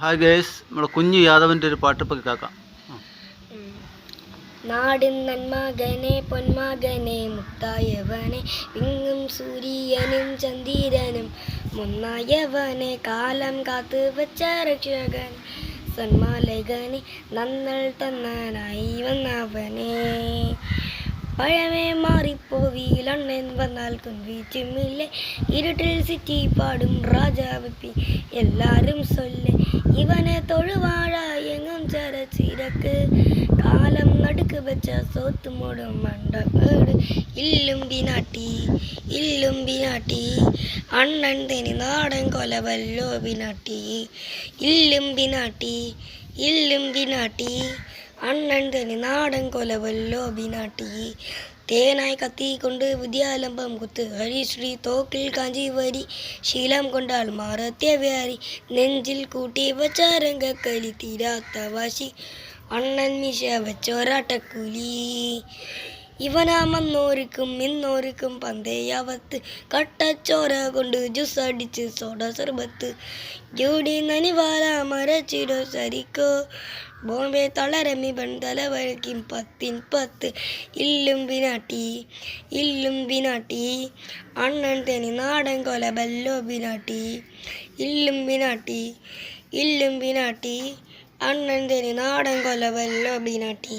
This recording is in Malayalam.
ഹായ് ഗേസ്, നമ്മുടെ കുഞ്ഞു യാദവൻ്റെ ഒരു പാട്ട് ഇപ്പോൾ കേൾക്കാം. നാടിൻ നന്മകനെ പൊന്മകനെ മുത്തായവനെ വിങ്ങും സൂര്യനും ചന്ദ്രനും മുന്നായവനെ കാലം കാത്തു വച്ച രക്ഷകൻ സന്മാലകനെ നന്നൽ തന്നാനായി വന്നവനെ പഴമേ മാറിപ്പോവിലണ്ണൻ വന്നാൽ കുൻവീച്ചുമില്ലേ ഇരുട്ടിൽ സിറ്റി പാടും രാജാവിപ്പി എല്ലാരും സൊല്ലെ ഇവനെ തൊഴുവാഴ എങ്ങും ചരച്ചിരക്ക് കാലം നടുക്ക് വെച്ച സോത്ത് മൂടും മണ്ടേട് ഇല്ലും ബിനാട്ടി അണ്ണൻ തനി നാടൻ കൊലവല്ലോ ബിനാട്ടി ഇല്ലും ബിനാട്ടി അണ്ണൻ തനി നാടൻ കൊലവല്ലോ ബിനാട്ടി തേനായി കത്തിക്കൊണ്ട് വിദ്യാലംബം കുത്ത് ഹരിശ്രീ തോക്കിൽ കാഞ്ചി വരി ശീലം കൊണ്ടാൽ മാറത്തെ വ്യാരി നെഞ്ചിൽ കൂട്ടി വച്ച രംഗക്കലി തീരാത്ത വാശി അണ്ണൻ മിശ വെച്ചൊരാട്ടക്കൂലി ഇവനാമന്നോർക്കും ഇന്നോർക്കും പന്തയാവത്ത് കട്ടച്ചോര കൊണ്ട് ജ്യൂസ് അടിച്ച് സോഡ സർബത്ത് ജൂടി നനിവാല മരച്ചിടോ സരിക്കോ ബോംബെ തളരമി തലവരയ്ക്കും 10 ഇല്ലും ബിനാട്ടി അണ്ണൻ തനി നാടൻ കൊല ബല്ലോ ബിനാട്ടി ഇല്ലും ബിനാട്ടി അണ്ണൻ തനി നാടൻ കൊല ബല്ലോ ബിനാട്ടി.